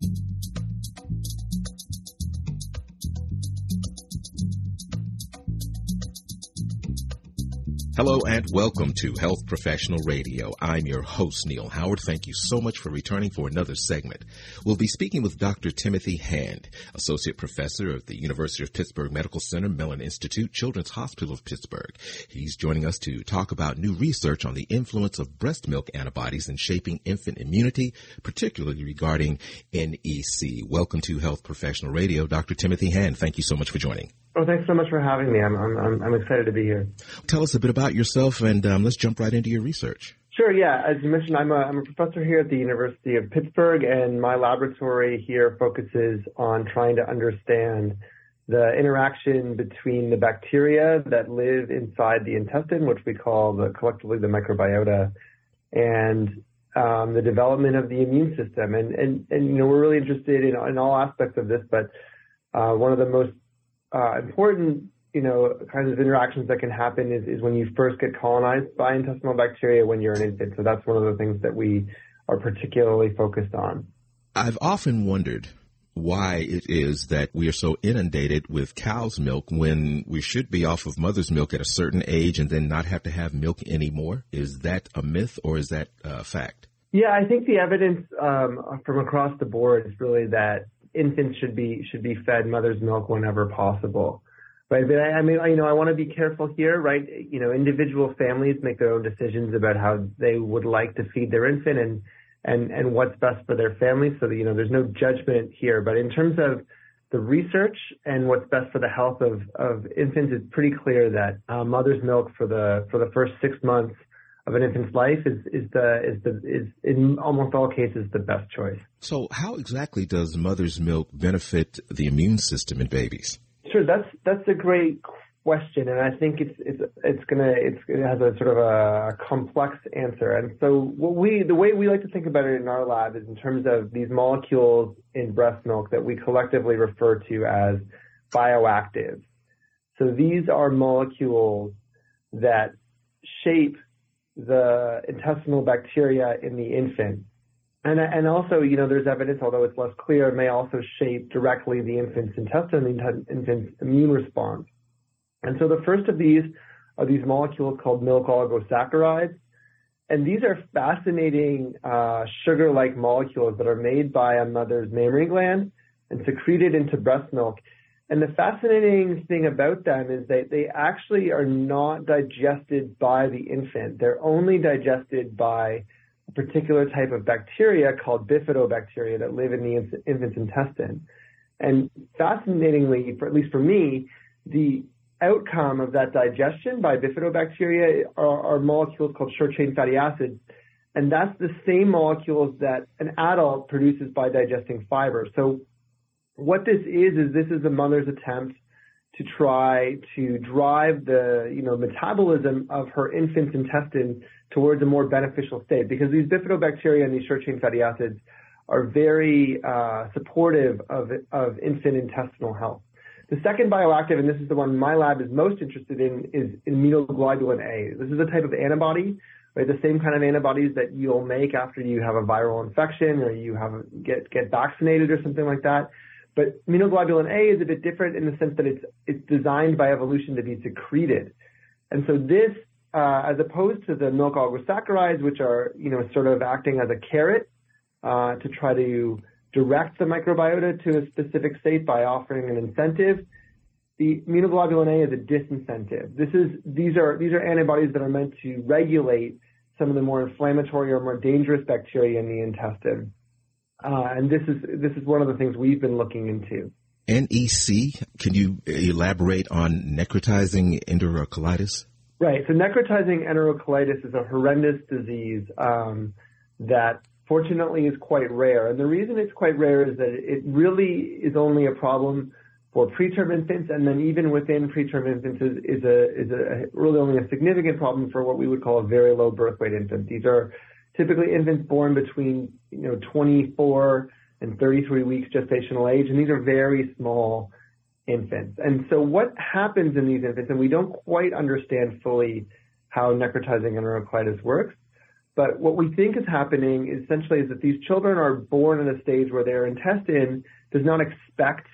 Hello and welcome to Health Professional Radio. I'm your host, Neil Howard. Thank you so much for returning for another segment. We'll be speaking with Dr. Timothy Hand, Associate Professor of the University of Pittsburgh Medical Center, Mellon Institute, Children's Hospital of Pittsburgh. He's joining us to talk about new research on the influence of breast milk antibodies in shaping infant immunity, particularly regarding NEC. Welcome to Health Professional Radio, Dr. Timothy Hand. Thank you so much for joining. Oh, thanks so much for having me. I'm excited to be here. Tell us a bit about yourself, and let's jump right into your research. Sure, yeah. As you mentioned, I'm a professor here at the University of Pittsburgh, and my laboratory here focuses on trying to understand the interaction between the bacteria that live inside the intestine, which we call collectively the microbiota, and the development of the immune system. And we're really interested in all aspects of this, but one of the most important, kinds of interactions that can happen is when you first get colonized by intestinal bacteria when you're an infant. So that's one of the things that we are particularly focused on. I've often wondered why it is that we are so inundated with cow's milk when we should be off of mother's milk at a certain age and then not have to have milk anymore. Is that a myth or is that a fact? Yeah, I think the evidence from across the board is really that infants should be fed mother's milk whenever possible, right? But I want to be careful here, right? Individual families make their own decisions about how they would like to feed their infant and what's best for their family. So that, there's no judgment here. But in terms of the research and what's best for the health of infants, it's pretty clear that mother's milk for the first 6 months of an infant's life is in almost all cases the best choice. So how exactly does mother's milk benefit the immune system in babies? Sure, that's a great question, and I think it has a sort of a complex answer. And so the way we like to think about it in our lab is in terms of these molecules in breast milk that we collectively refer to as bioactive. So these are molecules that shape the intestinal bacteria in the infant. And also, there's evidence, although it's less clear, it may also shape directly the infant's intestine, the infant's immune response. And so the first of these are these molecules called milk oligosaccharides. And these are fascinating sugar-like molecules that are made by a mother's mammary gland and secreted into breast milk. And the fascinating thing about them is that they actually are not digested by the infant. They're only digested by a particular type of bacteria called bifidobacteria that live in the infant's intestine. And fascinatingly, at least for me, the outcome of that digestion by bifidobacteria are molecules called short-chain fatty acids. And that's the same molecules that an adult produces by digesting fiber. So what this is a mother's attempt to try to drive the, metabolism of her infant's intestine towards a more beneficial state, because these bifidobacteria and these short-chain fatty acids are very supportive of infant intestinal health. The second bioactive, and this is the one my lab is most interested in, is immunoglobulin A. This is a type of antibody, right? The same kind of antibodies that you'll make after you have a viral infection or you get vaccinated or something like that. But immunoglobulin A is a bit different in the sense that it's designed by evolution to be secreted. And so this, as opposed to the milk oligosaccharides, which are, sort of acting as a carrot to try to direct the microbiota to a specific state by offering an incentive, the immunoglobulin A is a disincentive. These are antibodies that are meant to regulate some of the more inflammatory or more dangerous bacteria in the intestine. And this is one of the things we've been looking into. NEC, can you elaborate on necrotizing enterocolitis? Right. So necrotizing enterocolitis is a horrendous disease that fortunately is quite rare. And the reason it's quite rare is that it really is only a problem for preterm infants, and then even within preterm infants is really only a significant problem for what we would call a very low birth weight infant. These are typically infants born between 24 and 33 weeks gestational age, and these are very small infants. And so what happens in these infants, and we don't quite understand fully how necrotizing enterocolitis works, But what we think is happening essentially is that these children are born in a stage where their intestine does not expect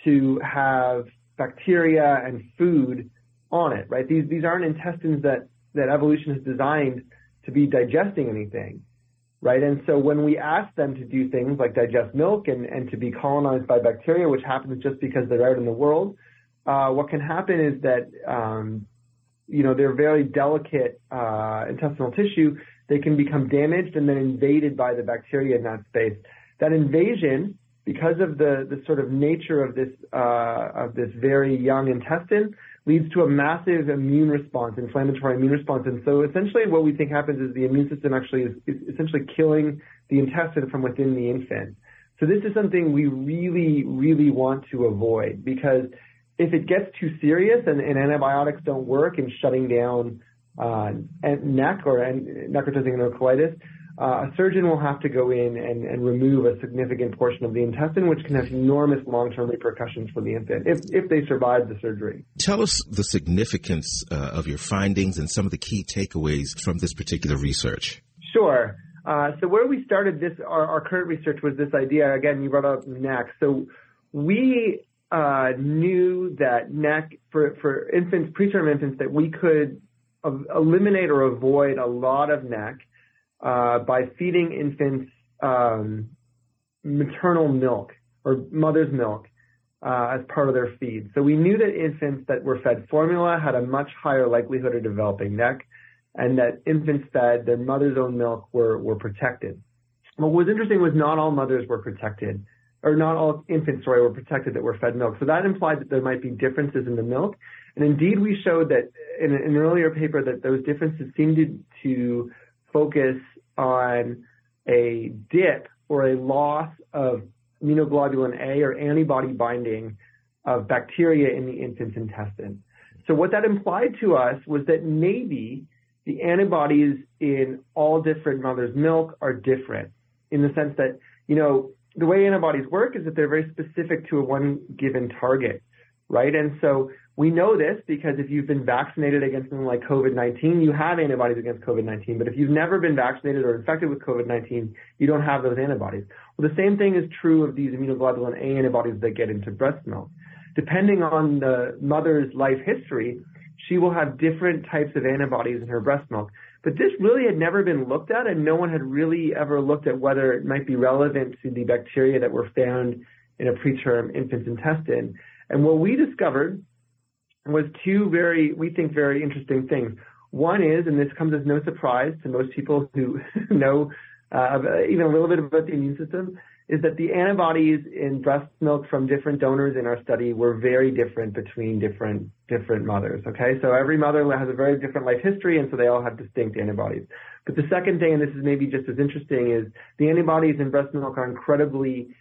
to have bacteria and food on it, right? These aren't intestines that evolution has designed to be digesting anything, right? And so when we ask them to do things like digest milk and to be colonized by bacteria, which happens just because they're out in the world, what can happen is that, their very delicate intestinal tissue, they can become damaged and then invaded by the bacteria in that space. That invasion, because of the sort of nature of this very young intestine, leads to a massive immune response, inflammatory immune response. And so essentially what we think happens is the immune system actually is essentially killing the intestine from within the infant. So this is something we really, really want to avoid, because if it gets too serious and antibiotics don't work in shutting down NEC or necrotizing enterocolitis, a surgeon will have to go in and remove a significant portion of the intestine, which can have enormous long-term repercussions for the infant if they survive the surgery. Tell us the significance of your findings and some of the key takeaways from this particular research. Sure. So where we started our current research was this idea. Again, you brought up NEC. So we knew that NEC for infants, preterm infants, that we could eliminate or avoid a lot of NEC by feeding infants maternal milk or mother's milk as part of their feed. So we knew that infants that were fed formula had a much higher likelihood of developing NEC, and that infants fed their mother's own milk were protected. What was interesting was not all mothers were protected, or not all infants, were protected that were fed milk. So that implied that there might be differences in the milk. And indeed, we showed that in an earlier paper that those differences seemed to focus on a dip or a loss of immunoglobulin A or antibody binding of bacteria in the infant's intestine. So what that implied to us was that maybe the antibodies in all different mothers' milk are different, in the sense that, the way antibodies work is that they're very specific to one given target, right? And so we know this because if you've been vaccinated against something like COVID-19, you have antibodies against COVID-19. But if you've never been vaccinated or infected with COVID-19, you don't have those antibodies. Well, the same thing is true of these immunoglobulin A antibodies that get into breast milk. Depending on the mother's life history, she will have different types of antibodies in her breast milk. But this really had never been looked at, and no one had really ever looked at whether it might be relevant to the bacteria that were found in a preterm infant's intestine. And what we discovered was two very interesting things. One is, and this comes as no surprise to most people who know even a little bit about the immune system, is that the antibodies in breast milk from different donors in our study were very different between different mothers, okay? So every mother has a very different life history, and so they all have distinct antibodies. But the second thing, and this is maybe just as interesting, is the antibodies in breast milk are incredibly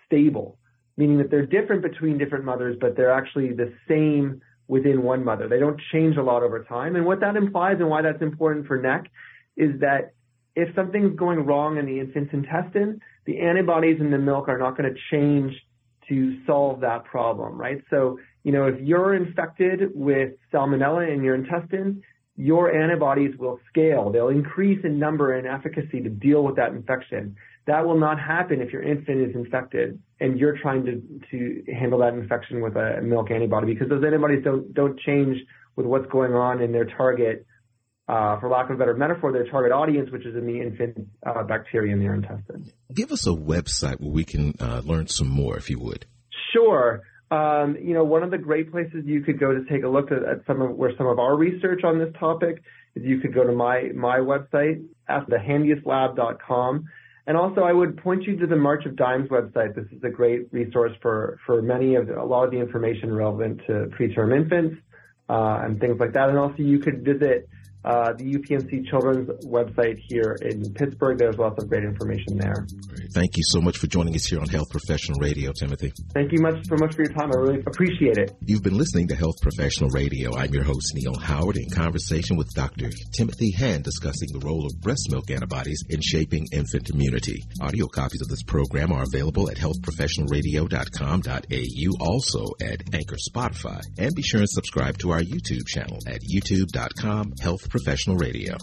stable, meaning that they're different between different mothers, but they're actually the same within one mother. They don't change a lot over time. And what that implies, and why that's important for NEC, is that if something's going wrong in the infant's intestine, the antibodies in the milk are not going to change to solve that problem, right? So, if you're infected with salmonella in your intestine, your antibodies will scale. They'll increase in number and efficacy to deal with that infection. That will not happen if your infant is infected and you're trying to handle that infection with a milk antibody, because those antibodies don't change with what's going on in their target, for lack of a better metaphor, their target audience, which is in the infant bacteria in their intestine. Give us a website where we can learn some more, if you would. Sure. One of the great places you could go to take a look at some of our research on this topic is you could go to my website, thehandieslab.com. And also, I would point you to the March of Dimes website. This is a great resource for a lot of the information relevant to preterm infants and things like that. And also, you could visit the UPMC Children's website here in Pittsburgh. There's lots of great information there. Great. Thank you so much for joining us here on Health Professional Radio, Timothy. Thank you so much for your time. I really appreciate it. You've been listening to Health Professional Radio. I'm your host, Neil Howard, in conversation with Dr. Timothy Hand discussing the role of breast milk antibodies in shaping infant immunity. Audio copies of this program are available at healthprofessionalradio.com.au, also at Anchor, Spotify, and be sure and subscribe to our YouTube channel at youtube.com/Health Professional Radio.